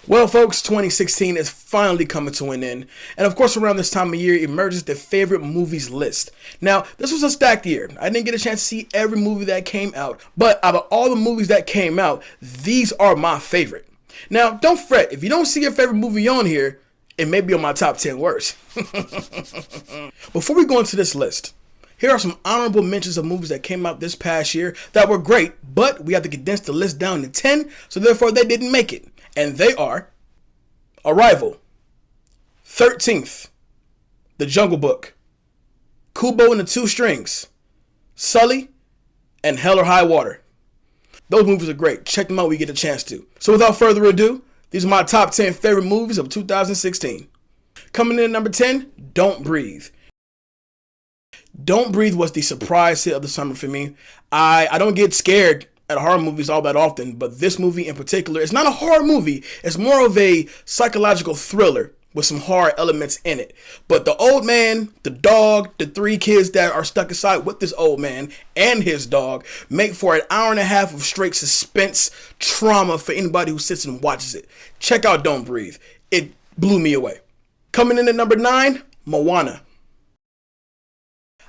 Well, folks, 2016 is finally coming to an end. And of course, around this time of year emerges the favorite movies list. Now, this was a stacked year. I didn't get a chance to see every movie that came out, but out of all the movies that came out, these are my favorite. Now, don't fret. If you don't see your favorite movie on here, it may be on my top 10 worst. Before we go into this list, here are some honorable mentions of movies that came out this past year that were great, but we have to condense the list down to 10, so therefore they didn't make it. And they are Arrival, 13th, The Jungle Book, Kubo and the Two Strings, Sully, and Hell or High Water. Those movies are great. Check them out when you get a chance to. So without further ado, these are my top 10 favorite movies of 2016. Coming in at number 10, Don't Breathe. Don't Breathe was the surprise hit of the summer for me. I don't get scared at horror movies all that often, but this movie in particular, it's not a horror movie. It's more of a psychological thriller with some horror elements in it. But the old man, the dog, the three kids that are stuck inside with this old man and his dog make for an hour and a half of straight suspense trauma for anybody who sits and watches it. Check out Don't Breathe. It blew me away. Coming in at number 9, Moana.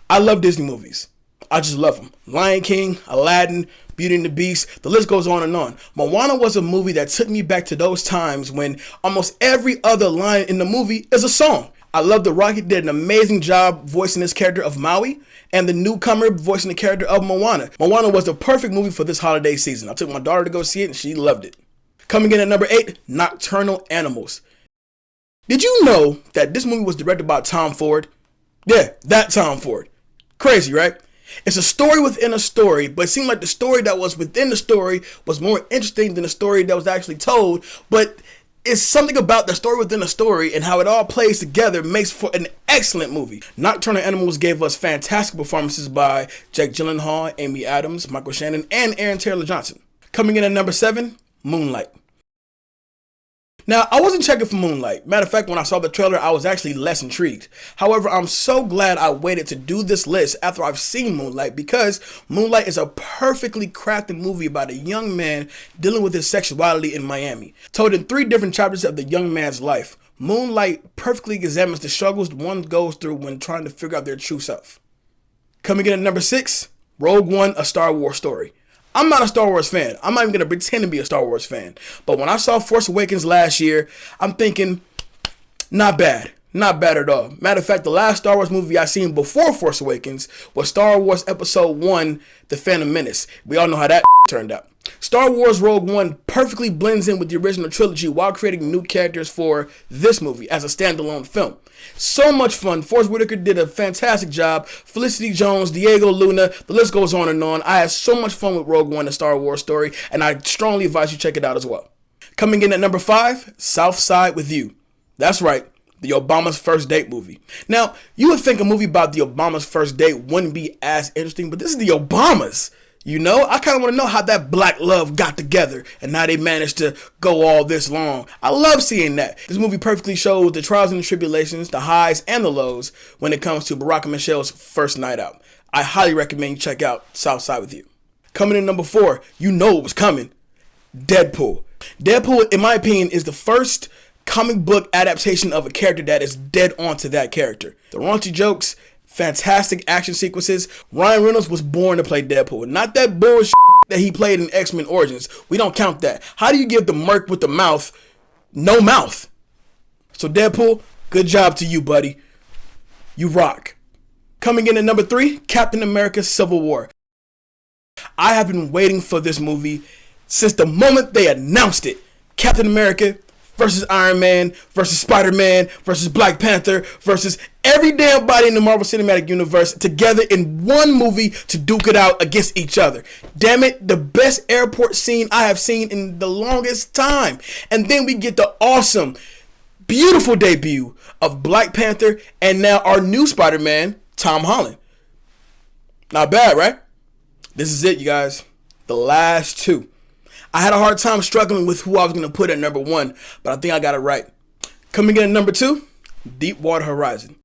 I love Disney movies. I just love them. Lion King, Aladdin, Beauty and the Beast, the list goes on and on. Moana was a movie that took me back to those times when almost every other line in the movie is a song. I love The Rock. He did an amazing job voicing this character of Maui, and the newcomer voicing the character of Moana. Moana was the perfect movie for this holiday season. I took my daughter to go see it and she loved it. Coming in at number 8, Nocturnal Animals. Did you know that this movie was directed by Tom Ford? Yeah, that Tom Ford. Crazy, right? It's a story within a story, but it seemed like the story that was within the story was more interesting than the story that was actually told. But it's something about the story within the story and how it all plays together makes for an excellent movie. Nocturnal Animals gave us fantastic performances by Jake Gyllenhaal, Amy Adams, Michael Shannon, and Aaron Taylor Johnson. Coming in at number 7, Moonlight. Now, I wasn't checking for Moonlight. Matter of fact, when I saw the trailer, I was actually less intrigued. However, I'm so glad I waited to do this list after I've seen Moonlight, because Moonlight is a perfectly crafted movie about a young man dealing with his sexuality in Miami. Told in 3 different chapters of the young man's life, Moonlight perfectly examines the struggles one goes through when trying to figure out their true self. Coming in at number 6, Rogue One, A Star Wars Story. I'm not a Star Wars fan. I'm not even going to pretend to be a Star Wars fan. But when I saw Force Awakens last year, I'm thinking, not bad. Not bad at all. Matter of fact, the last Star Wars movie I seen before Force Awakens was Star Wars Episode 1, The Phantom Menace. We all know how that turned out. Star Wars Rogue One perfectly blends in with the original trilogy while creating new characters for this movie as a standalone film. So much fun. Forrest Whitaker did a fantastic job. Felicity Jones, Diego Luna, the list goes on and on. I had so much fun with Rogue One, A Star Wars Story, and I strongly advise you check it out as well. Coming in at number 5, South Side with You. That's right, the Obama's First Date movie. Now, you would think a movie about the Obama's first date wouldn't be as interesting, but this is the Obamas. You know, I kind of want to know how that black love got together and how they managed to go all this long. I love seeing that. This movie perfectly shows the trials and the tribulations, the highs and the lows when it comes to Barack and Michelle's first night out. I highly recommend you check out Southside with You. Coming in number 4, you know it was coming, Deadpool. Deadpool, in my opinion, is the first comic book adaptation of a character that is dead on to that character. The raunchy jokes, fantastic action sequences. Ryan Reynolds was born to play Deadpool. Not that bullshit that he played in X-Men Origins. We don't count that. How do you give the merc with the mouth no mouth? So Deadpool, good job to you, buddy. You rock. Coming in at number 3, Captain America Civil War. I have been waiting for this movie since the moment they announced it. Captain America versus Iron Man, versus Spider-Man, versus Black Panther, versus every damn body in the Marvel Cinematic Universe together in one movie to duke it out against each other. Damn it, the best airport scene I have seen in the longest time. And then we get the awesome, beautiful debut of Black Panther and now our new Spider-Man, Tom Holland. Not bad, right? This is it, you guys. The last 2. I had a hard time struggling with who I was going to put at number 1, but I think I got it right. Coming in at number 2, Deepwater Horizon.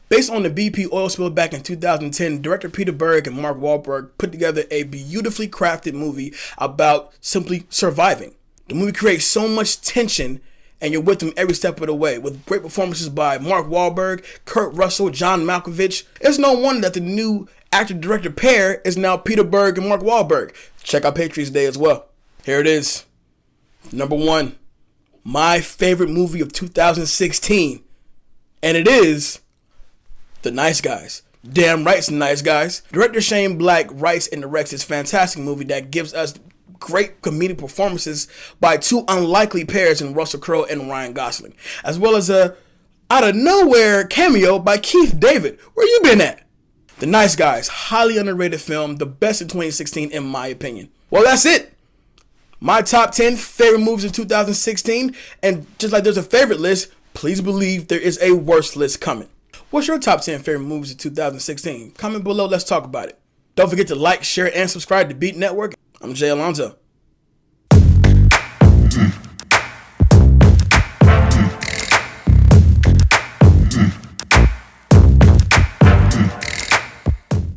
Based on the BP oil spill back in 2010, director Peter Berg and Mark Wahlberg put together a beautifully crafted movie about simply surviving. The movie creates so much tension, and you're with them every step of the way, with great performances by Mark Wahlberg, Kurt Russell, John Malkovich. It's no wonder that the new actor-director pair is now Peter Berg and Mark Wahlberg. Check out Patriots Day as well. Here it is. Number 1, my favorite movie of 2016, and it is The Nice Guys. Damn right, it's The Nice Guys. Director Shane Black writes and directs this fantastic movie that gives us great comedic performances by two unlikely pairs in Russell Crowe and Ryan Gosling, as well as a out of nowhere cameo by Keith David. Where you been at? The Nice Guys, highly underrated film, the best in 2016 in my opinion. Well, that's it. My top 10 favorite movies of 2016, and just like there's a favorite list, please believe there is a worst list coming. What's your top 10 favorite movies of 2016? Comment below, let's talk about it. Don't forget to like, share, and subscribe to Beat Network. I'm Jay Alonzo.